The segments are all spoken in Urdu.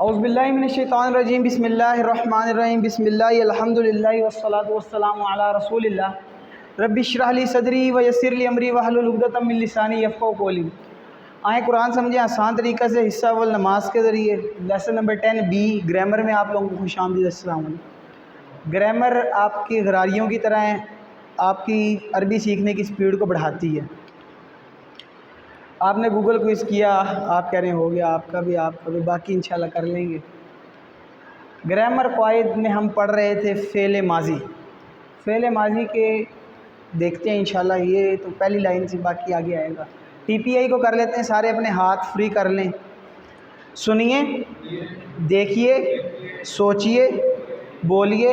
اعوذ باللہ من الشیطان الرجیم بسم اللہ الرحمن الرحیم بسم اللہ الحمدللہ والصلاۃ والسلام علی رسول اللہ رب اشرح لی صدری ویسر لی امری واحلل عقدۃ من لسانی یفقہوا قولی۔ آئیں قرآن سمجھیں آسان طریقہ سے، حصہ اول نماز کے ذریعے۔ لیسن نمبر 10 بی گرامر میں آپ لوگوں کو خوش آمدید۔ السلام علیکم۔ گرامر آپ کی غراریوں کی طرح ہے، آپ کی عربی سیکھنے کی سپیڈ کو بڑھاتی ہے۔ آپ نے گوگل کوئز کیا، آپ کہہ رہے ہیں ہو گیا آپ کا بھی، باقی انشاءاللہ کر لیں گے۔ گرامر قواعد میں ہم پڑھ رہے تھے فعل ماضی۔ فعل ماضی کے دیکھتے ہیں انشاءاللہ، یہ تو پہلی لائن سے باقی آگے آئے گا۔ ٹی پی آئی کو کر لیتے ہیں، سارے اپنے ہاتھ فری کر لیں۔ سنیے، دیکھیے، سوچیے، بولیے،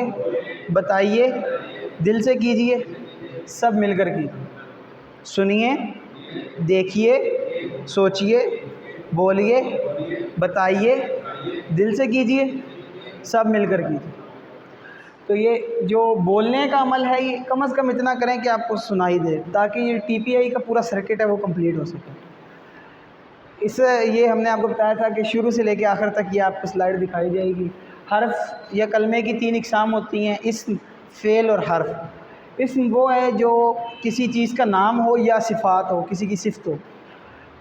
بتائیے، دل سے کیجیے، سب مل کر کیجیے۔ سنیے، دیکھیے، سوچیے، بولیے، بتائیے، دل سے کیجیے، سب مل کر کیجیے۔ تو یہ جو بولنے کا عمل ہے، یہ کم از کم اتنا کریں کہ آپ کو سنائی دے، تاکہ یہ ٹی پی آئی کا پورا سرکٹ ہے وہ کمپلیٹ ہو سکے۔ یہ ہم نے آپ کو بتایا تھا کہ شروع سے لے کے آخر تک یہ آپ کو سلائڈ دکھائی جائے گی۔ حرف یا کلمے کی 3 اقسام ہوتی ہیں، اسم، فعل اور حرف۔ اسم وہ ہے جو کسی چیز کا نام ہو یا صفات ہو، کسی کی صفت ہو،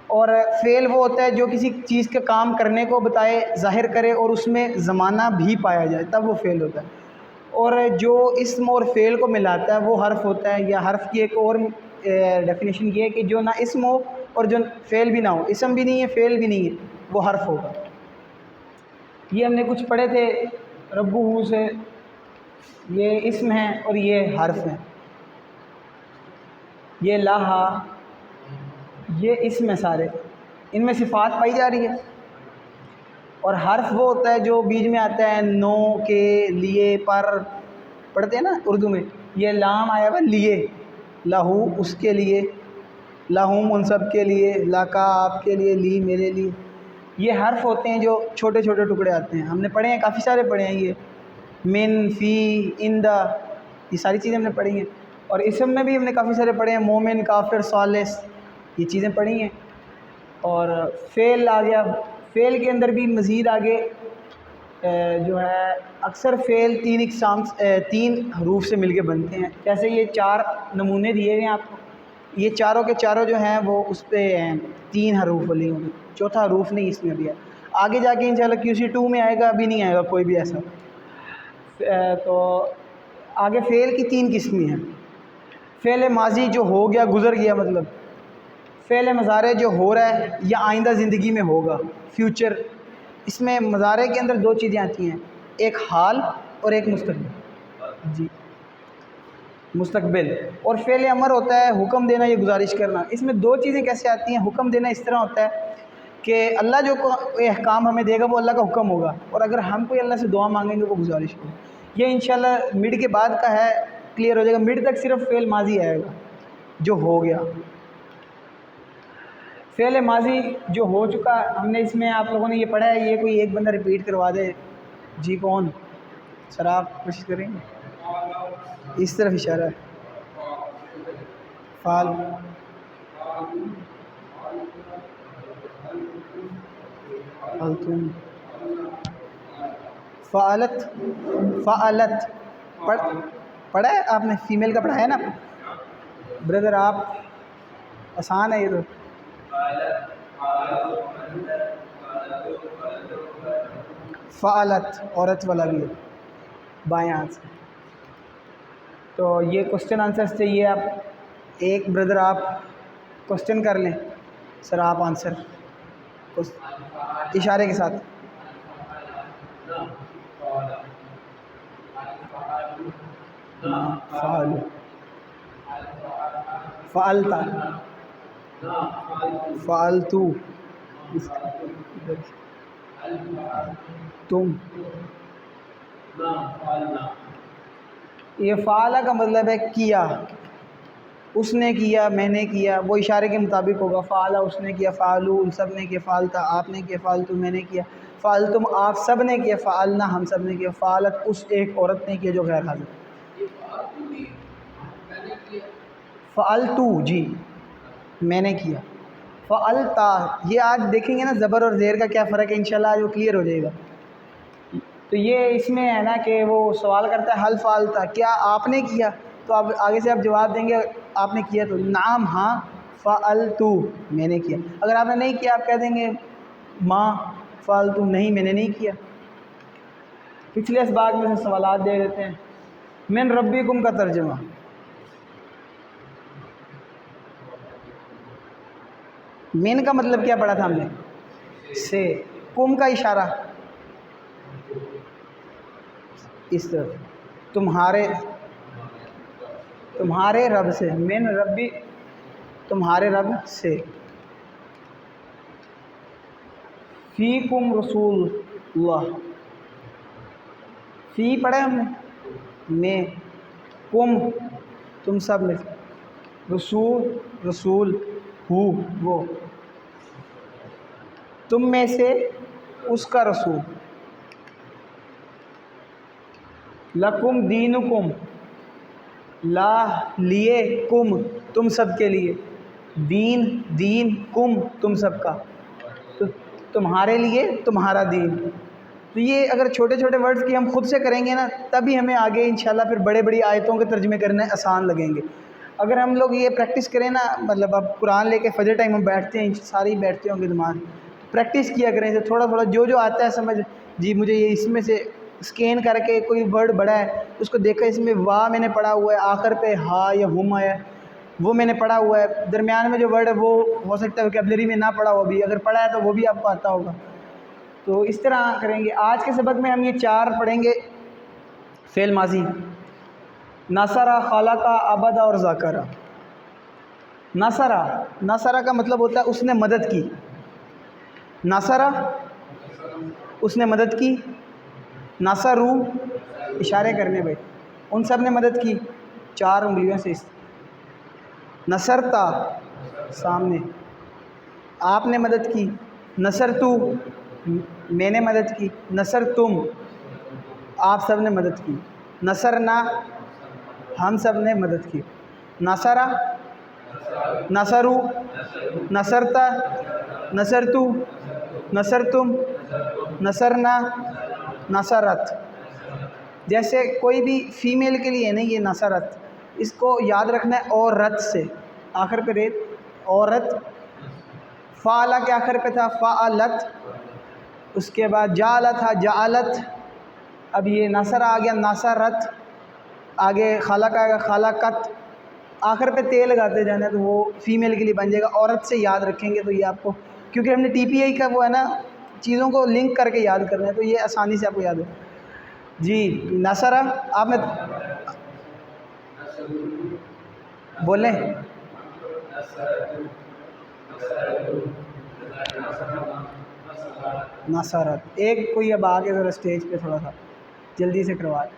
اور فعل وہ ہوتا ہے جو کسی چیز کے کام کرنے کو بتائے، ظاہر کرے اور اس میں زمانہ بھی پایا جائے، تب وہ فعل ہوتا ہے۔ اور جو اسم اور فعل کو ملاتا ہے وہ حرف ہوتا ہے، یا حرف کی ایک اور ڈیفینیشن یہ ہے کہ جو نہ اسم ہو اور جو فعل بھی نہ ہو، اسم بھی نہیں ہے فعل بھی نہیں ہے، وہ حرف ہوگا۔ یہ ہم نے کچھ پڑھے تھے ربہ سے، یہ اسم ہے اور یہ حرف ہے۔ یہ لاہا، یہ اسم ہے سارے، ان میں صفات پائی جا رہی ہے۔ اور حرف وہ ہوتا ہے جو بیچ میں آتا ہے، نو، کے، لیے، پر، پڑھتے ہیں نا اردو میں۔ یہ لام آیا ہوا لیے، لہو اس کے لیے، لہم ان سب کے لیے، لاکا آپ کے لیے، لی میرے لیے۔ یہ حرف ہوتے ہیں جو چھوٹے چھوٹے ٹکڑے آتے ہیں، ہم نے پڑھے ہیں، کافی سارے پڑھے ہیں۔ یہ من، فی، اندا، یہ ساری چیزیں ہم نے پڑھی ہیں۔ اور اسم میں بھی ہم نے کافی سارے پڑھے ہیں، مومن، کافر، صالح، یہ چیزیں پڑھی ہیں۔ اور فعل آ گیا، فعل کے اندر بھی مزید آگے جو ہے اکثر فعل 3 حروف سے مل کے بنتے ہیں۔ جیسے یہ 4 نمونے دیے گئے ہیں آپ کو، یہ چاروں کے چاروں جو ہیں وہ اس پہ 3 حروف والی ہوں گے، چوتھا حروف نہیں اس میں بھی ہے۔ آگے جا کے انشاءاللہ QC2 میں آئے گا، ابھی نہیں آئے گا کوئی بھی ایسا۔ تو آگے فعل کی 3 قسمیں ہیں۔ فعل ماضی جو ہو گیا، گزر گیا، مطلب فعل مضارع جو ہو رہا ہے یا آئندہ زندگی میں ہوگا، فیوچر۔ اس میں مضارع کے اندر 2 چیزیں آتی ہیں، ایک حال اور ایک مستقبل۔ جی، مستقبل۔ اور فعل امر ہوتا ہے حکم دینا یا گزارش کرنا۔ اس میں 2 چیزیں کیسے آتی ہیں؟ حکم دینا اس طرح ہوتا ہے کہ اللہ جو احکام ہمیں دے گا وہ اللہ کا حکم ہوگا، اور اگر ہم کوئی اللہ سے دعا مانگیں گے وہ گزارش ہوگی۔ یہ انشاءاللہ مڈ کے بعد کا ہے، کلیئر ہو جائے گا۔ مڈ تک صرف فعل ماضی آئے گا جو ہو گیا۔ فعل ماضی جو ہو چکا، ہم نے اس میں آپ لوگوں نے یہ پڑھا ہے، یہ کوئی ایک بندہ ریپیٹ کروا دے۔ جی کون؟ سر آپ کوشش کریں گے، اس طرف اشارہ ہے۔ فعل، فعلتم، فعلت، فعلت پڑھا ہے آپ نے؟ فیمیل کا پڑھا ہے نا بردر آپ؟ آسان ہے یہ تو۔ فعلت عورت والا بھی ہے، بائیں ہاتھ سے۔ تو یہ کوسچن آنسر چاہیے، آپ ایک بردر آپ کوسچن کر لیں، سر آپ آنسر اشارے کے ساتھ۔ فعل، فعلتا، فعلتو، تم۔ یہ فعلہ کا مطلب ہے کیا، اس نے کیا، میں نے کیا، وہ اشارے کے مطابق ہوگا۔ فعلہ اس نے کیا، فعلو ان سب نے کیا، فعلتا آپ نے کیا، فعلتو میں نے کیا، فعلتم آپ سب نے کیا، فعلنا ہم سب نے کیا، فعلت اس ایک عورت نے کیا جو غیر حاضر۔ فعلتو جی میں نے کیا، فعلتا۔ یہ آج دیکھیں گے نا زبر اور زیر کا کیا فرق ہے، انشاءاللہ آج وہ کلیئر ہو جائے گا۔ تو یہ اس میں ہے نا کہ وہ سوال کرتا ہے حل فعلتا، کیا آپ نے کیا؟ تو آپ آگے سے آپ جواب دیں گے آپ نے کیا تو نعم ہاں، فعلتو میں نے کیا۔ اگر آپ نے نہیں کیا آپ کہہ دیں گے ما فعلتو نہیں میں نے نہیں کیا۔ پچھلے اسباق میں سے سوالات دے دیتے ہیں۔ من ربکم کا ترجمہ، من کا مطلب کیا پڑھا تھا ہم نے؟ سے۔ کم کا اشارہ اس طرف، تمہارے رب سے، من ربی تمہارے رب سے۔ فیکم رسول اللہ، فی پڑھا ہم نے، میں، کم تم سب میں، رسول ہو وہ، تم میں سے اس کا رسول۔ لکم دینکم، لا لیے، کم تم سب کے لیے، دین کم تم سب کا، تو تمہارے لیے تمہارا دین۔ تو یہ اگر چھوٹے چھوٹے ورڈز کی ہم خود سے کریں گے نا تبھی ہمیں آگے انشاءاللہ پھر بڑے بڑی آیتوں کے ترجمے کرنے آسان لگیں گے۔ اگر ہم لوگ یہ پریکٹس کریں نا، مطلب اب قرآن لے کے فجر ٹائم ہم بیٹھتے ہیں، سارے ہی بیٹھتے ہوں گے دماغ، پریکٹس کیا کریں تو تھوڑا تھوڑا جو آتا ہے سمجھ، جی مجھے یہ اس میں سے اسکین کر کے کوئی ورڈ بڑا ہے اس کو دیکھا، اس میں وا میں نے پڑھا ہوا ہے، آخر پہ ہا یا ہم آیا ہے وہ میں نے پڑھا ہوا ہے، درمیان میں جو ورڈ ہے وہ ہو سکتا ہے ویکیبلری میں نہ پڑھا ہو بھی، اگر پڑھا ہے تو وہ بھی آپ کو آتا ہوگا۔ تو اس طرح کریں گے۔ آج کے سبق میں ہم یہ 4 پڑھیں گے فعل ماضی، نصرہ، خلقہ، عبد اور ذکر۔ نصرہ کا مطلب ہوتا ہے اس نے مدد کی، نصرہ اس نے مدد کی، نصرو اشارے کرنے بھائی، ان سب نے مدد کی 4 انگلیوں سے۔ نصرتا سامنے، آپ نے مدد کی، نصرتو میں نے مدد کی، نصرتم آپ سب نے مدد کی، نصرنا ہم سب نے مدد کی، نصرہ نصرو نصرتا نصرتو نصرتم نصرنا نصرت۔ جیسے کوئی بھی فیمیل کے لیے نہیں یہ نصرت، اس کو یاد رکھنا ہے عورت سے، آخر پہ ریت، عورت۔ فعلہ کے آخر پہ تھا فعلت، اس کے بعد جعلت تھا جعلت، اب یہ نصر آ گیا نصرت، آگے خلق آئے گا خلقت، آخر پہ تے لگاتے جانا تو وہ فیمیل کے لیے بن جائے گا۔ عورت سے یاد رکھیں گے تو یہ آپ کو، کیونکہ ہم نے ٹی پی آئی کا وہ ہے نا چیزوں کو لنک کر کے یاد کرنا ہے تو یہ آسانی سے آپ کو یاد ہے۔ جی نصرہ آپ نے بولیں، نصرت ایک کوئی اب آگے ذرا اسٹیج پہ تھوڑا سا جلدی سے کروا دیں۔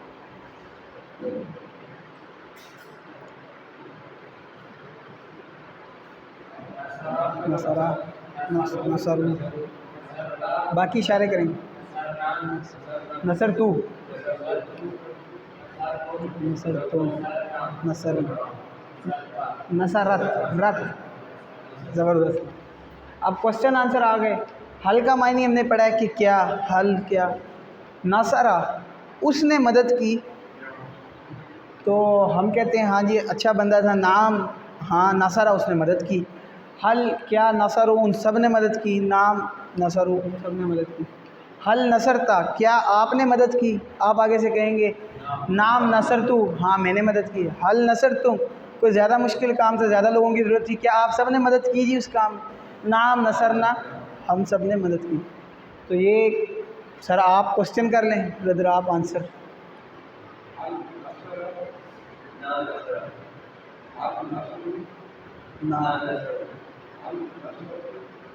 نصرہ نصر، باقی اشارے کریں گے، نصر تو نصر تو نصر نصرت رت، زبردست۔ اب کوشچن آنسر آ گئے۔ حل کا معنی ہم نے پڑھا ہے کہ کیا، حل کیا، نصرہ اس نے مدد کی، تو ہم کہتے ہیں ہاں جی اچھا بندہ تھا، نام ہاں نصرہ اس نے مدد کی، حل کیا نصرو ان سب نے مدد کی، نام نصرو ان سب نے مدد کی، حل نصرتا کیا آپ نے مدد کی، آپ آگے سے کہیں گے نام نصرتو ہاں میں نے مدد کی، حل نصرتم کوئی زیادہ مشکل کام سے زیادہ لوگوں کی ضرورت تھی، کیا آپ سب نے مدد کی جی اس کام، نام نصرنا ہم سب نے مدد کی۔ تو یہ سر آپ کوشچن کر لیں، بردر آپ آنسر۔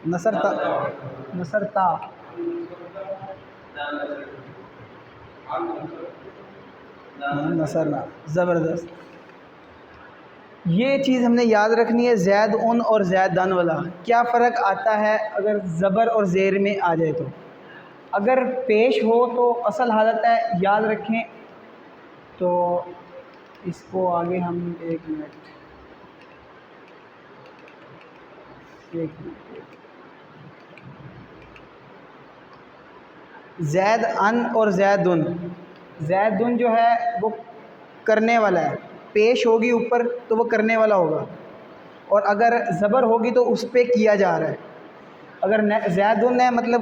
نصرتا نصرتا نصرنا، زبردست۔ یہ چیز ہم نے یاد رکھنی ہے، زید ان اور زید دن والا کیا فرق آتا ہے اگر زبر اور زیر میں آ جائے تو، اگر پیش ہو تو اصل حالت ہے یاد رکھیں۔ تو اس کو آگے ہم ایک منٹ زید ان اور زیدن، زیدن جو ہے وہ کرنے والا ہے، پیش ہوگی اوپر تو وہ کرنے والا ہوگا، اور اگر زبر ہوگی تو اس پہ کیا جا رہا ہے۔ اگر زیدن ہے مطلب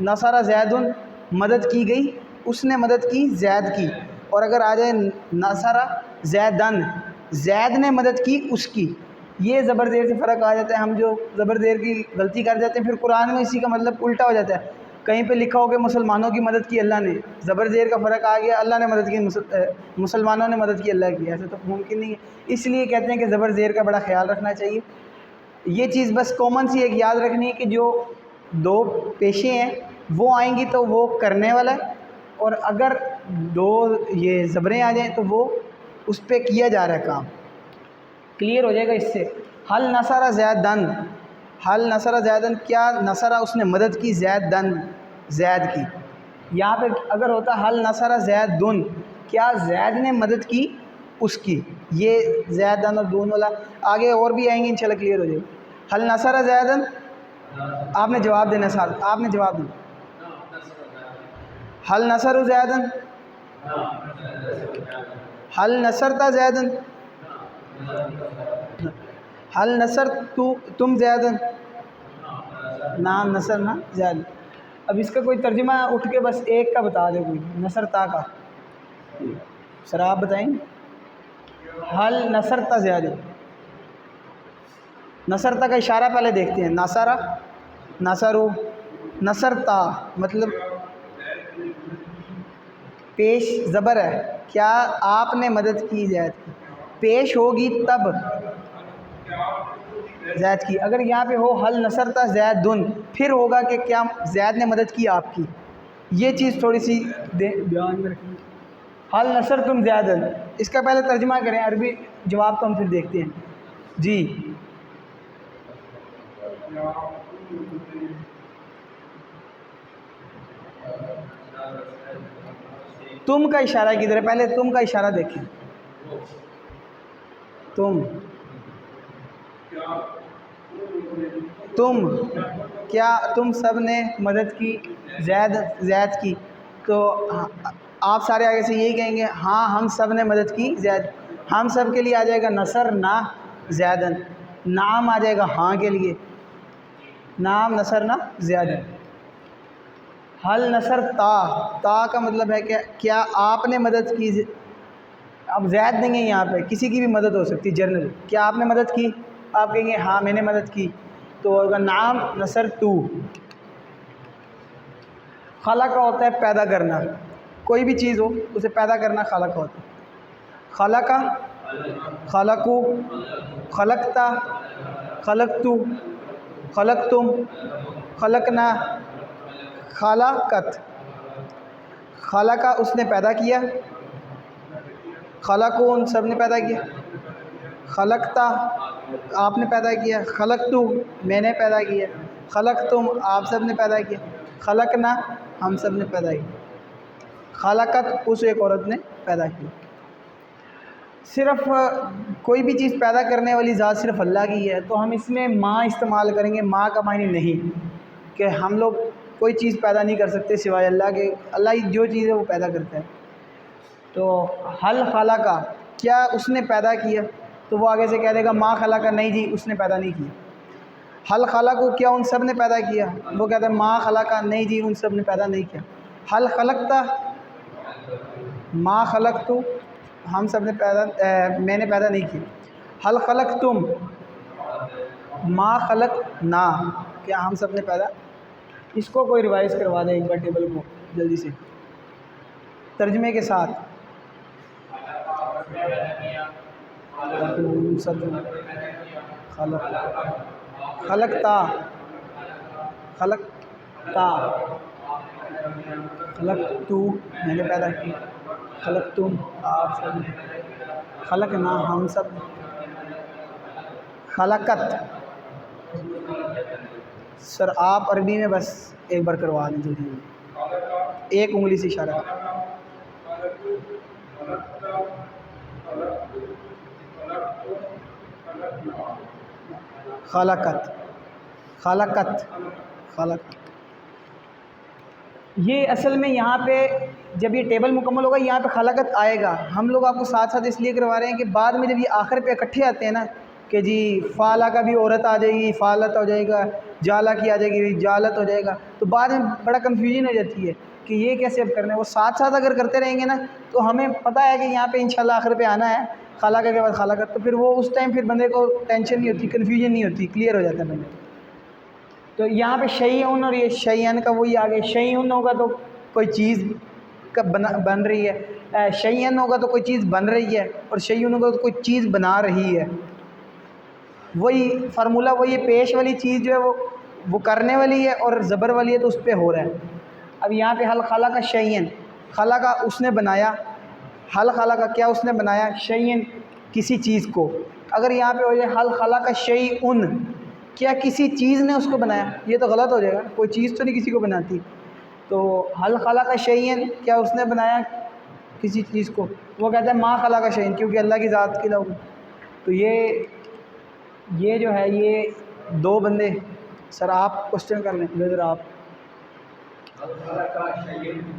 نصر زیدن مدد کی گئی، اس نے مدد کی زید کی، اور اگر آ جائے نصر زیدن زید نے مدد کی اس کی، یہ زبر زیر سے فرق آ جاتا ہے۔ ہم جو زبر زیر کی غلطی کر جاتے ہیں پھر قرآن میں اسی کا مطلب الٹا ہو جاتا ہے، کہیں پہ لکھا ہو کہ مسلمانوں کی مدد کی اللہ نے، زبر زیر کا فرق آ گیا، اللہ نے مدد کی مسلمانوں نے مدد کی اللہ کی، ایسا تو ممکن نہیں ہے۔ اس لیے کہتے ہیں کہ زبر زیر کا بڑا خیال رکھنا چاہیے۔ یہ چیز بس کامن سی ایک یاد رکھنی ہے کہ جو دو پیشے ہیں وہ آئیں گی تو وہ کرنے والا ہے، اور اگر دو یہ زبریں آ جائیں تو وہ اس پہ کیا جا رہا ہے کام۔ کلیئر ہو جائے گا اس سے۔ حل نصر زیدن، حل نصر زیدن، کیا نصر اس نے مدد کی زیدن زید کی۔ یہاں پہ اگر ہوتا حل نصر زیدن، کیا زید نے مدد کی اس کی، یہ زیدن اور دون والا آگے اور بھی آئیں گے انشاءاللہ کلیئر ہو جائے گا۔ حل نصر زیدن، آپ نے جواب دینا ساتھ، آپ نے جواب دینا۔ حل نصر زیدن، حل نصرت زیدن، حل نصر تم زیدن، نام نصر نہ زید۔ اب اس کا کوئی ترجمہ اٹھ کے بس ایک کا بتا دے کوئی، نصرتا کا، سر آپ بتائیں۔ حل نصرت زیدن، نصرتا کا اشارہ پہلے دیکھتے ہیں، نصرہ نصرو، نصرتا مطلب پیش زبر ہے، کیا آپ نے مدد کی زید کی، پیش ہوگی تب زید کی۔ اگر یہاں پہ ہو حل نصرتا زیدن، پھر ہوگا کہ کیا زید نے مدد کی آپ کی، یہ چیز تھوڑی سی دھیان میں رکھیں۔ حل نصر تم زیدن، اس کا پہلے ترجمہ کریں عربی، جواب تو ہم پھر دیکھتے ہیں جی۔ تم کا اشارہ کدھر ہے، پہلے تم کا اشارہ دیکھیں۔ تم کیا تم سب نے مدد کی زید کی، تو آپ سارے آگے سے یہی کہیں گے ہاں ہم سب نے مدد کی زید۔ ہم سب کے لیے آ جائے گا نصر نہ زیدن، نام آ جائے گا ہاں کے لیے، نام نصر نہ زیدن۔ حل نصر تا کا مطلب ہے کہ کیا آپ نے مدد کی، اب زید نہیں ہے یہاں پہ، کسی کی بھی مدد ہو سکتی جنرل، کیا آپ نے مدد کی، آپ کہیں گے ہاں میں نے مدد کی، تو ہوگا نام نصر تو۔ خلق کا ہوتا ہے پیدا کرنا، کوئی بھی چیز ہو اسے پیدا کرنا خلق ہوتا ہے۔ خلق، خلقو، خلقتا، خلقتو، خلقتم، خلقنا، خلقت، خلقہ اس نے پیدا کیا، خلقو ان سب نے پیدا کیا، خلقتا آپ نے پیدا کیا، خلقتو میں نے پیدا کیا، خلقتم آپ سب نے پیدا کیا، خلقنا ہم سب نے پیدا کیا، خلقت اس ایک عورت نے پیدا کی۔ صرف کوئی بھی چیز پیدا کرنے والی ذات صرف اللہ کی ہے، تو ہم اس میں ماں استعمال کریں گے، ماں کا معنی نہیں کہ ہم لوگ کوئی چیز پیدا نہیں کر سکتے سوائے اللہ کے، اللہ ہی جو چیز ہے وہ پیدا کرتا ہے۔ تو حل خلقہ کیا اس نے پیدا کیا، تو وہ آگے سے کہہ دے گا ما خلقہ نہیں جی اس نے پیدا نہیں کیا۔ حل خلقو کیا ان سب نے پیدا کیا، وہ کہتے ہیں ما خلقہ نہیں جی ان سب نے پیدا نہیں کیا۔ حل خلقتا ما خلقتو ہم سب نے پیدا میں نے پیدا نہیں کیا۔ حل خلقتم ما خلقنا کیا ہم سب نے پیدا۔ اس کو کوئی ریوائز کروا دے ایک بار ٹیبل کو جلدی سے ترجمے کے ساتھ۔ خلق خلقتا خلقتا خلقتو میں نے پیدا کی، خلقتم آپ سب نے، خلقنا ہم سب، خلقت سر آپ عربی میں بس ایک بار کروا دیں جلدی جلدی، ایک انگلی سے اشارہ۔ خلقت خلقت خلق یہ اصل میں یہاں پہ جب یہ ٹیبل مکمل ہوگا یہاں پہ خلاقت آئے گا. ہم لوگ آپ کو ساتھ ساتھ اس لیے کروا رہے ہیں کہ بعد میں جب یہ آخر پہ اکٹھے آتے ہیں نا کہ جی فالا کا بھی عورت آ جائے گی، فالت ہو جائے گا، جالا کی آ جائے گی، جالت ہو جائے گا، تو بعد میں بڑا کنفیوژن ہو جاتی ہے کہ یہ کیسے اب کرنا ہے. وہ ساتھ ساتھ اگر کرتے رہیں گے نا تو ہمیں پتہ ہے کہ یہاں پہ انشاءاللہ آخر پہ آنا ہے خلاقہ کے بعد خلاقت، تو پھر وہ اس ٹائم پھر بندے کو ٹینشن نہیں ہوتی، کنفیوژن نہیں ہوتی، کلیئر ہو جاتا ہے بندے. تو یہاں پہ شیئن اور یہ شیئن کا وہی آگے شیئن ہوگا تو کوئی چیز کا بن رہی ہے، شیئن ہوگا تو کوئی چیز بن رہی ہے، اور شیئن ہوگا تو کوئی چیز بنا رہی ہے. وہی فارمولہ وہی پیش والی چیز جو ہے وہ کرنے والی ہے اور زبر والی ہے تو اس پہ ہو رہا ہے. اب یہاں پہ حل خلا کا شیئن، خلا کا اس نے بنایا، حل خلا کا کیا اس نے بنایا، شیئن کسی چیز کو. اگر یہاں پہ ہو جائے حل خلا کا شیئن، کیا کسی چیز نے اس کو بنایا، یہ تو غلط ہو جائے گا، کوئی چیز تو نہیں کسی کو بناتی. تو حل خلا کا شیئن کیا اس نے بنایا کسی چیز کو، وہ کہتا ہے ما خلا کا شیئن، کیونکہ اللہ کی ذات کی لوگ. تو یہ جو ہے یہ دو بندے. سر آپ کوشچن کر لیں ادھر آپ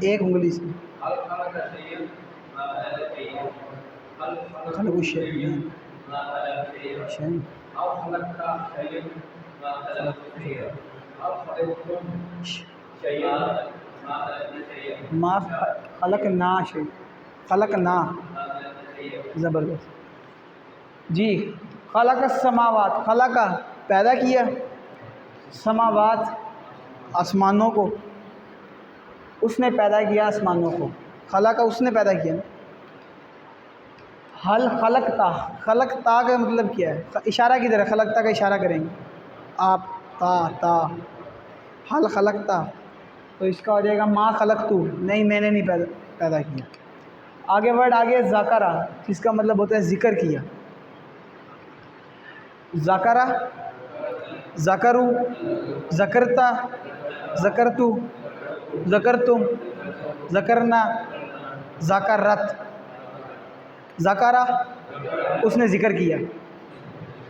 ایک انگلی سے. خلق الشیء ما خلقنا شیء، خلقنا زبردست. جی خلق السماوات، خلق پیدا کیا، سماوات آسمانوں کو، اس نے پیدا کیا آسمانوں کو، خلق اس نے پیدا کیا. حل خلقتا، خلقتا کا مطلب کیا ہے، اشارہ کی طرح خلقتا کا اشارہ کریں گے آپ، تا حل خلقتا، تو اس کا ہو جائے گا ما خلقتو، نہیں میں نے نہیں پیدا کیا. آگے ورڈ آگے ذکرہ، جس کا مطلب ہوتا ہے ذکر کیا. ذکرہ، ذکرو، ذکرتا، ذکرتو، ذکرتم، ذکرنا، ذکرت. ذکرہ اس نے ذکر کیا،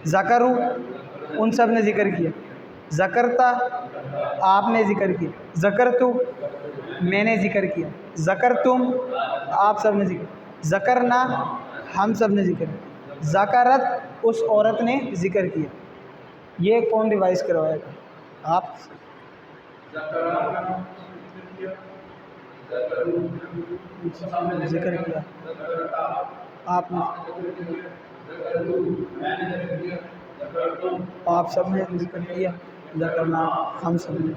ذکرو ان سب نے ذکر کیا، ذکرتا آپ نے ذکر کیا، ذکرتو میں نے ذکر کیا، ذکرتم آپ سب نے ذکر، ذکرنا ہم سب نے ذکر کیا، ذکرت اس عورت نے ذکر کیا. یہ کون ریوائز کروائے گا آپ؟ ذکر کیا آپ نے، آپ سب نے ذکر کیا، ذکرنا ہم سب نے،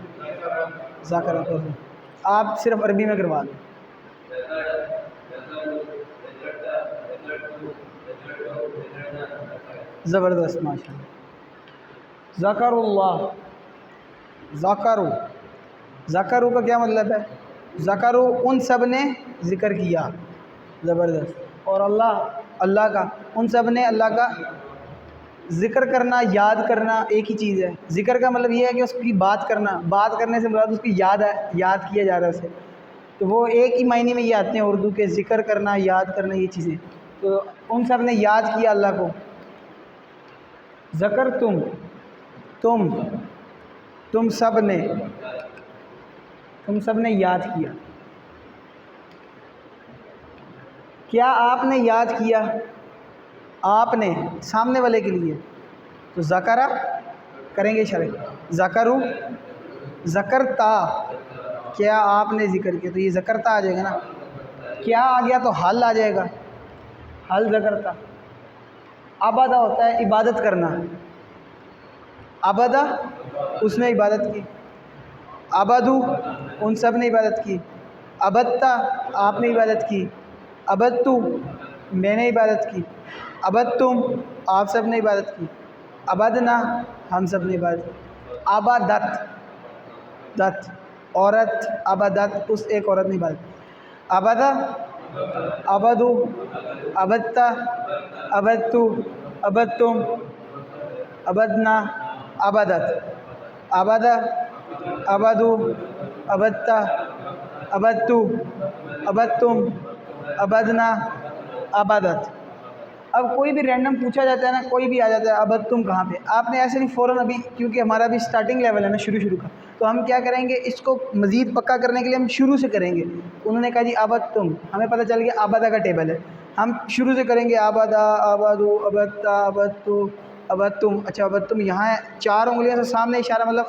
ذکر آپ صرف عربی میں کروا دیں. زبردست ماشاء اللہ. ذکر اللہ، ذکرو، ذکرو کا کیا مطلب ہے، ذکرو ان سب نے ذکر کیا. زبردست. اور اللہ کا ان سب نے اللہ کا ذکر کرنا، یاد کرنا ایک ہی چیز ہے. ذکر کا مطلب یہ ہے کہ اس کی بات کرنا، بات کرنے سے مراد اس کی یاد ہے، یاد کیا جا رہا ہے اسے. تو وہ ایک ہی معنی میں یہ آتے ہیں اردو کے، ذکر کرنا، یاد کرنا، یہ چیزیں. تو ان سب نے یاد کیا اللہ کو. ذکر تم سب نے یاد کیا. کیا آپ نے یاد کیا، آپ نے سامنے والے کے لیے. تو ذکرہ کریں گے شرح، ذکرو، ذکرتا کیا آپ نے ذکر کیا، تو یہ ذکرتا آ جائے گا نا. کیا آ گیا تو حل آ جائے گا، حل ذکرتا. عبادہ ہوتا ہے عبادت کرنا، عبادہ اس نے عبادت کی، عبادو ان سب نے عبادت کی، عبدتا آپ نے عبادت کی، عبدتو میں نے عبادت کی، عبدتم آپ سب نے عبادت کی، عبدنا ہم سب نے عبادت کی. عبادت، دت عورت، عبادت اس ایک عورت نے عبادت کی. عبادہ، عبدو، عبدتا، عبدتو، عبدتم، عبدنا، عبادت. عبادہ، عبدو، عبدتا، عبدتو، عبدتم، عبدنا، عبادت. اب کوئی بھی رینڈم پوچھا جاتا ہے نا، کوئی بھی آ جاتا ہے عبدتم کہاں پہ، آپ نے ایسے نہیں فوراً ابھی، کیونکہ ہمارا بھی سٹارٹنگ لیول ہے نا، شروع کا تو ہم کیا کریں گے، اس کو مزید پکا کرنے کے لیے ہم شروع سے کریں گے. انہوں نے کہا جی ابدتم، ہمیں پتہ چل گیا ابدا کا ٹیبل ہے، ہم شروع سے کریں گے ابدا ابدو ابدتا ابدتو ابدتم. اچھا ابدتم یہاں ہے 4 انگلیوں سے سامنے اشارہ، مطلب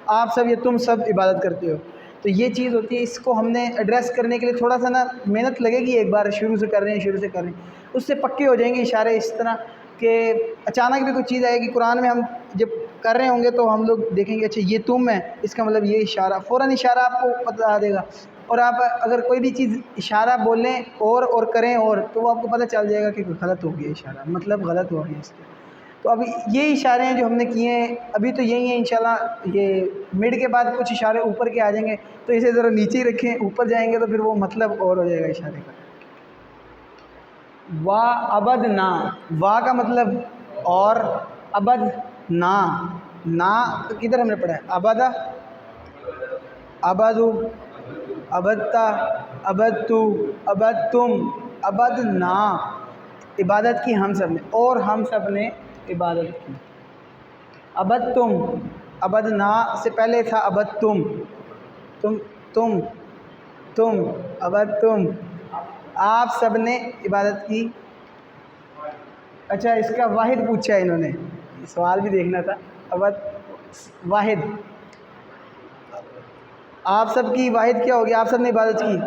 آپ سب یا تم سب عبادت کرتے ہو. تو یہ چیز ہوتی ہے، اس کو ہم نے ایڈریس کرنے کے لیے تھوڑا سا نا محنت لگے گی. ایک بار شروع سے کر رہے ہیں اس سے پکے ہو جائیں گے اشارے. اس طرح کہ اچانک بھی کوئی چیز آئے گی قرآن میں، ہم جب کر رہے ہوں گے تو ہم لوگ دیکھیں گے اچھا یہ تم ہے، اس کا مطلب یہ اشارہ، فوراً اشارہ آپ کو بتا دے گا. اور آپ اگر کوئی بھی چیز اشارہ بولیں اور کریں تو وہ آپ کو پتہ چل جائے گا کہ غلط ہو گیا اشارہ، مطلب غلط ہو گیا اس کا. تو اب یہ اشارے ہیں جو ہم نے کیے ہیں، ابھی تو یہی ہیں. انشاءاللہ یہ مڈ کے بعد کچھ اشارے اوپر کے آ جائیں گے، تو اسے ذرا نیچے ہی رکھیں. اوپر جائیں گے تو پھر وہ مطلب اور ہو جائے گا اشارے کا. وا ابد نا، وا کا مطلب اور، ابد نا کدھر ہم نے پڑھا ہے، ابدا ابدو ابدتا ابدتو ابدتم ابدنا. عبادت کی ہم سب نے، اور ہم سب نے عبادت کی. ابدتم، ابدنا سے پہلے تھا ابدتم، تم ابدتم، آپ سب نے عبادت کی. اچھا اس کا واحد پوچھا ہے انہوں نے، سوال بھی دیکھنا تھا. ابد واحد، آپ سب کی واحد کیا ہوگی، آپ سب نے عبادت کی.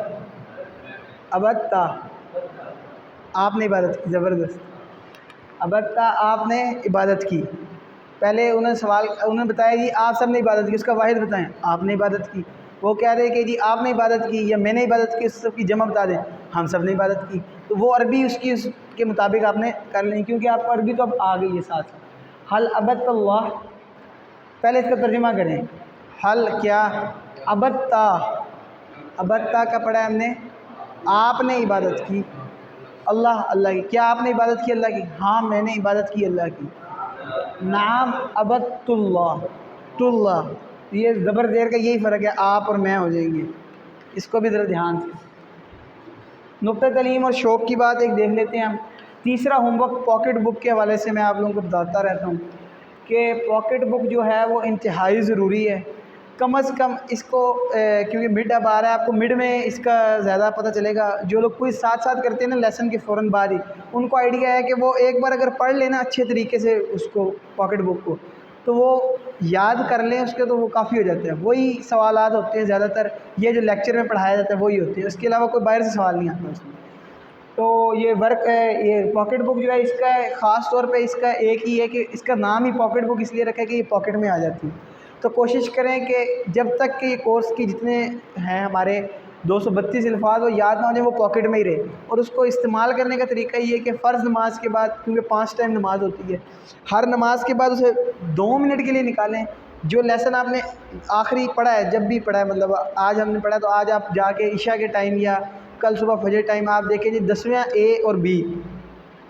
ابدتا، آپ نے عبادت کی. زبردست. ابدتا آپ نے عبادت کی. پہلے انہوں نے بتایا جی آپ سب نے عبادت کی، اس کا واحد بتائیں. آپ نے عبادت کی. وہ کہہ رہے کہ جی آپ نے عبادت کی یا میں نے عبادت کی، اس سب کی جمع بتا دیں. ہم سب نے عبادت کی. تو وہ عربی اس کے مطابق آپ نے کر لیں، کیونکہ آپ کو عربی تو اب آ گئی ہے ساتھ. حل عبدت اللہ، پہلے اس کا ترجمہ کریں. حل کیا، عبدتا، عبدتا کا پڑھا ہم نے آپ نے عبادت کی. اللہ کی، کیا آپ نے عبادت کی اللہ کی؟ ہاں میں نے عبادت کی اللہ کی. نعم عبدت اللہ، تو اللہ، یہ زبر زیر کا یہی فرق ہے، آپ اور میں ہو جائیں گے. اس کو بھی ذرا دھیان سے. نقطہ تعلیم اور شوق کی بات ایک دیکھ لیتے ہیں ہم. تیسرا ہوم ورک پاکٹ بک کے حوالے سے میں آپ لوگوں کو بتاتا رہتا ہوں کہ پاکٹ بک جو ہے وہ انتہائی ضروری ہے. کم از کم اس کو کیونکہ مڈ اب آ رہا ہے، آپ کو مڈ میں اس کا زیادہ پتہ چلے گا. جو لوگ کوئی ساتھ کرتے ہیں نا لیسن کے فوراً بعد ہی، ان کو آئیڈیا ہے کہ وہ ایک بار اگر پڑھ لینا اچھے طریقے سے اس کو پاکٹ بک کو، تو وہ یاد کر لیں اس کے، تو وہ کافی ہو جاتے ہیں. وہی سوالات ہوتے ہیں زیادہ تر، یہ جو لیکچر میں پڑھایا جاتا ہے وہی ہوتے ہیں، اس کے علاوہ کوئی باہر سے سوال نہیں آتا اس میں. تو یہ ورک ہے، یہ پاکٹ بک جو ہے اس کا خاص طور پہ اس کا ایک ہی ہے کہ اس کا نام ہی پاکٹ بک اس لیے رکھا ہے کہ یہ پاکٹ میں آ جاتی ہے. تو کوشش کریں کہ جب تک کہ یہ کورس کی جتنے ہیں ہمارے 232 الفاظ وہ یاد نہ ہو جائیں، وہ پاکٹ میں ہی رہے. اور اس کو استعمال کرنے کا طریقہ یہ ہے کہ فرض نماز کے بعد، کیونکہ 5 ٹائم نماز ہوتی ہے، ہر نماز کے بعد اسے 2 منٹ کے لیے نکالیں. جو لیسن آپ نے آخری پڑھا ہے، جب بھی پڑھا ہے، مطلب آج ہم نے پڑھا تو آج آپ جا کے عشاء کے ٹائم یا کل صبح فجر ٹائم آپ دیکھیں جی 10ویں اے اور بی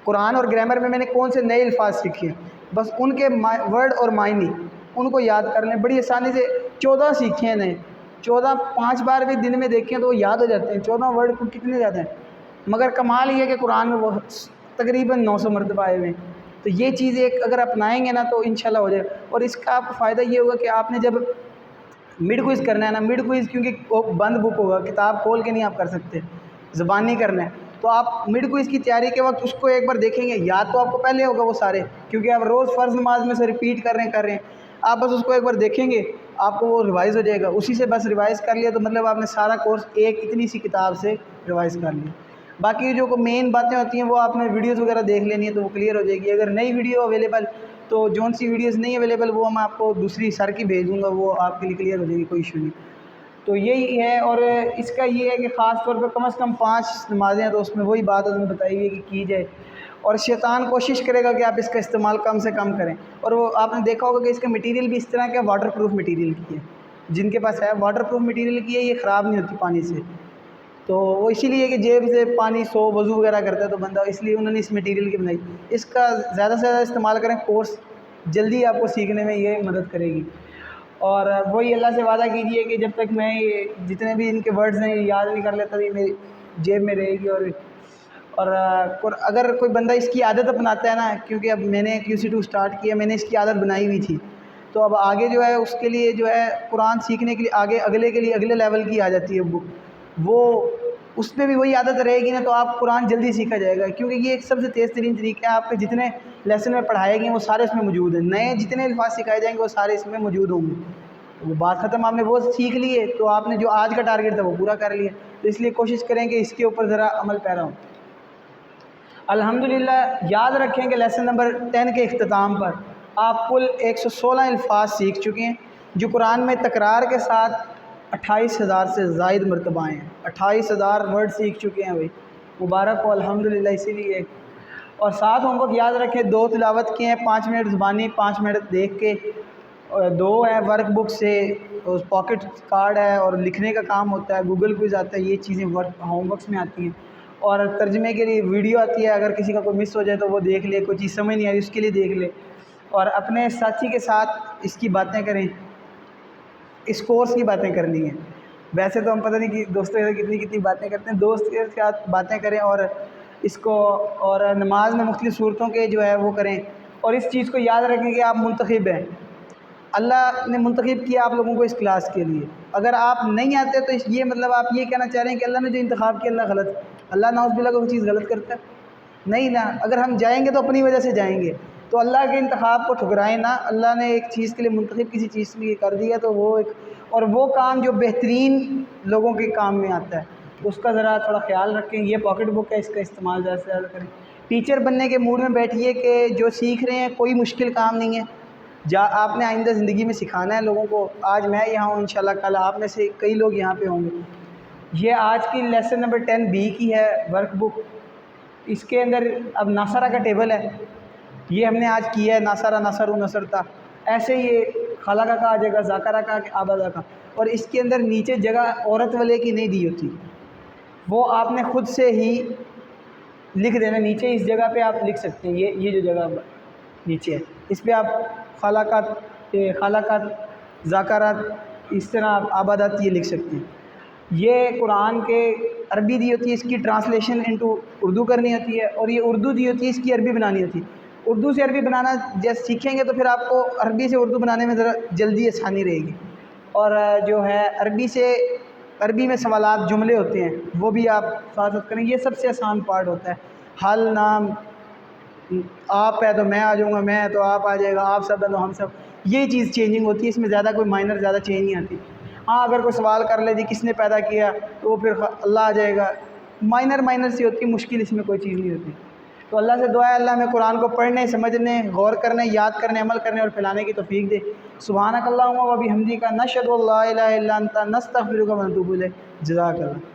قرآن اور گرامر میں نے کون سے نئے الفاظ سیکھے ہیں، بس ان کے ورڈ اور معنی ان کو یاد کر لیں. بڑی آسانی سے 14 سیکھے ہیں نئے، 14 5 بار بھی دن میں دیکھیں تو وہ یاد ہو جاتے ہیں. 14 ورڈ کو کتنے زیادہ ہیں، مگر کمال یہ ہے کہ قرآن میں وہ تقریباً 900 مرتبہ آئے ہوئے ہیں. تو یہ چیز ایک اگر اپنائیں گے نا تو انشاءاللہ ہو جائے. اور اس کا آپ کو فائدہ یہ ہوگا کہ آپ نے جب مڈ کوئز کرنا ہے نا، مڈ کوئز کیونکہ بند بک ہوگا، کتاب کھول کے نہیں آپ کر سکتے، زبانی کرنا ہے. تو آپ مڈ کوئز کی تیاری کے وقت اس کو ایک بار دیکھیں گے. یاد تو آپ کو پہلے ہوگا وہ سارے، کیونکہ آپ روز فرض نماز میں سے ریپیٹ کر رہے ہیں. آپ بس اس کو ایک بار دیکھیں گے، آپ کو وہ ریوائز ہو جائے گا. اسی سے بس ریوائز کر لیا تو مطلب آپ نے سارا کورس ایک اتنی سی کتاب سے ریوائز کر لیا. باقی جو مین باتیں ہوتی ہیں وہ آپ نے ویڈیوز وغیرہ دیکھ لینی ہے تو وہ کلیئر ہو جائے گی. اگر نئی ویڈیو اویلیبل تو جون سی ویڈیوز نہیں اویلیبل وہ میں آپ کو دوسری سر کی بھیج دوں گا، وہ آپ کے لیے کلیئر ہو جائے گی، کوئی ایشو نہیں. تو یہی ہے. اور اس کا یہ ہے کہ خاص طور پہ کم از کم 5 نمازیں ہیں تو اس میں وہی بات انہوں نے بتائی ہوئی ہے کہ کی جائے. اور شیطان کوشش کرے گا کہ آپ اس کا استعمال کم سے کم کریں. اور وہ آپ نے دیکھا ہوگا کہ اس کا مٹیریل بھی اس طرح کا واٹر پروف مٹیریل کی ہے. جن کے پاس ہے واٹر پروف مٹیریل کی ہے، یہ خراب نہیں ہوتی پانی سے. تو وہ اسی لیے کہ جیب سے پانی وضو وغیرہ کرتا ہے تو بندہ، اس لیے انہوں نے اس مٹیریل کی بنائی. اس کا زیادہ سے زیادہ استعمال کریں، کورس جلدی آپ کو سیکھنے میں یہ مدد کرے گی. اور وہی اللہ سے وعدہ کیجیے کہ جب تک میں یہ جتنے بھی ان کے ورڈز ہیں یہ یاد نہیں کر لیتا، یہ میری جیب میں رہے گی. اور اگر کوئی بندہ اس کی عادت اپناتا ہے نا، کیونکہ اب میں نے QC2 سٹارٹ کیا، میں نے اس کی عادت بنائی ہوئی تھی، تو اب آگے جو ہے اس کے لیے جو ہے قرآن سیکھنے کے لیے آگے اگلے لیول کی آ جاتی ہے بک، وہ اس میں بھی وہی عادت رہے گی نا تو آپ قرآن جلدی سیکھا جائے گا، کیونکہ یہ ایک سب سے تیز ترین طریقہ ہے، آپ کے جتنے لیسن میں پڑھائے گئے وہ سارے اس میں موجود ہیں، نئے جتنے الفاظ سکھائے جائیں گے وہ سارے اس میں موجود ہوں گے۔ وہ بات ختم، آپ نے وہ سیکھ لیے تو آپ نے جو آج کا ٹارگیٹ تھا وہ پورا کر لیا، تو اس لیے کوشش کریں کہ اس کے اوپر ذرا عمل پیرا ہوں۔ الحمدللہ یاد رکھیں کہ لیسن نمبر 10 کے اختتام پر آپ کل 116 الفاظ سیکھ چکے ہیں، جو قرآن میں تکرار کے ساتھ 28,000 سے زائد مرتبہ ہیں، 28,000 ورڈ سیکھ چکے ہیں بھائی، مبارک ہو الحمدللہ۔ اسی لیے اور ساتھ ہوم ورک یاد رکھیں 2 تلاوت کے ہیں، 5 منٹ زبانی، 5 منٹ دیکھ کے، اور 2 ہے ورک بک سے، پاکٹ کارڈ ہے اور لکھنے کا کام ہوتا ہے، گوگل کوئز آتا ہے، یہ چیزیں ہوم ورکس میں آتی ہیں، اور ترجمے کے لیے ویڈیو آتی ہے، اگر کسی کا کوئی مس ہو جائے تو وہ دیکھ لے، کوئی چیز سمجھ نہیں آ رہی اس کے لیے دیکھ لے، اور اپنے ساتھی کے ساتھ اس کی باتیں کریں، اس کورس کی باتیں کرنی ہیں۔ ویسے تو ہم پتہ نہیں کہ دوستوں کے ساتھ کتنی باتیں کرتے ہیں، دوست کے ساتھ باتیں کریں اور اس کو، اور نماز میں مختلف صورتوں کے جو ہے وہ کریں، اور اس چیز کو یاد رکھیں کہ آپ منتخب ہیں، اللہ نے منتخب کیا آپ لوگوں کو اس کلاس کے لیے، اگر آپ نہیں آتے تو یہ مطلب آپ یہ کہنا چاہ رہے ہیں کہ اللہ نے جو انتخاب کیا اللہ غلط، اللہ نعوذ باللہ کوئی چیز غلط کرتا ہے نہیں نا، اگر ہم جائیں گے تو اپنی وجہ سے جائیں گے، تو اللہ کے انتخاب کو ٹھکرائیں نا، اللہ نے ایک چیز کے لیے منتخب کسی چیز کے لیے کر دیا تو وہ ایک، اور وہ کام جو بہترین لوگوں کے کام میں آتا ہے اس کا ذرا تھوڑا خیال رکھیں۔ یہ پاکٹ بک ہے، اس کا استعمال زیادہ سے زیادہ کریں۔ ٹیچر بننے کے موڈ میں بیٹھیے کہ جو سیکھ رہے ہیں کوئی مشکل کام نہیں ہے، آپ نے آئندہ زندگی میں سکھانا ہے لوگوں کو، آج میں یہاں ہوں انشاءاللہ کل آپ میں سے کئی لوگ یہاں پہ ہوں گے۔ یہ آج کی لیسن نمبر 10B کی ہے ورک بک، اس کے اندر اب ناصرہ کا ٹیبل ہے، یہ ہم نے آج کیا ہے، ناصرہ نصر نصرتا، ایسے یہ خالقہ کا آ جائے گا، ذاکرہ کا، آبادہ کا، اور اس کے اندر نیچے جگہ عورت والے کی نہیں دی ہوتی، وہ آپ نے خود سے ہی لکھ دینا، نیچے اس جگہ پہ آپ لکھ سکتے ہیں، یہ جو جگہ نیچے ہے اس پہ آپ خالقات ذاکرات اس طرح آپ آبادات یہ لکھ سکتے ہیں۔ یہ قرآن کے عربی دی ہوتی ہے، اس کی ٹرانسلیشن انٹو اردو کرنی ہوتی ہے، اور یہ اردو دی ہوتی ہے، اس کی عربی بنانی ہوتی ہے۔ اردو سے عربی بنانا جیسے سیکھیں گے تو پھر آپ کو عربی سے اردو بنانے میں ذرا جلدی آسانی رہے گی، اور جو ہے عربی میں سوالات جملے ہوتے ہیں وہ بھی آپ ساتھ کریں، یہ سب سے آسان پارٹ ہوتا ہے۔ حل، نام، آپ ہے تو میں آ جاؤں گا، میں ہے تو آپ آ جائے گا، آپ سب ہے تو ہم سب، یہ چیز چینجنگ ہوتی ہے، اس میں زیادہ کوئی مائنر زیادہ چینج نہیں آتی۔ ہاں اگر کوئی سوال کر لے جی کس نے پیدا کیا تو وہ پھر اللہ آ جائے گا، مائنر سی ہوتی ہے، مشکل اس میں کوئی چیز نہیں ہوتی۔ تو اللہ سے دعا ہے اللہ ہمیں قرآن کو پڑھنے، سمجھنے، غور کرنے، یاد کرنے، عمل کرنے اور پھیلانے کی توفیق دے۔ سبحانک اللہم و بحمدک، نشہد ان لا الہ الا انت، نستغفرک و نتوب الیک۔ جزاک اللہ۔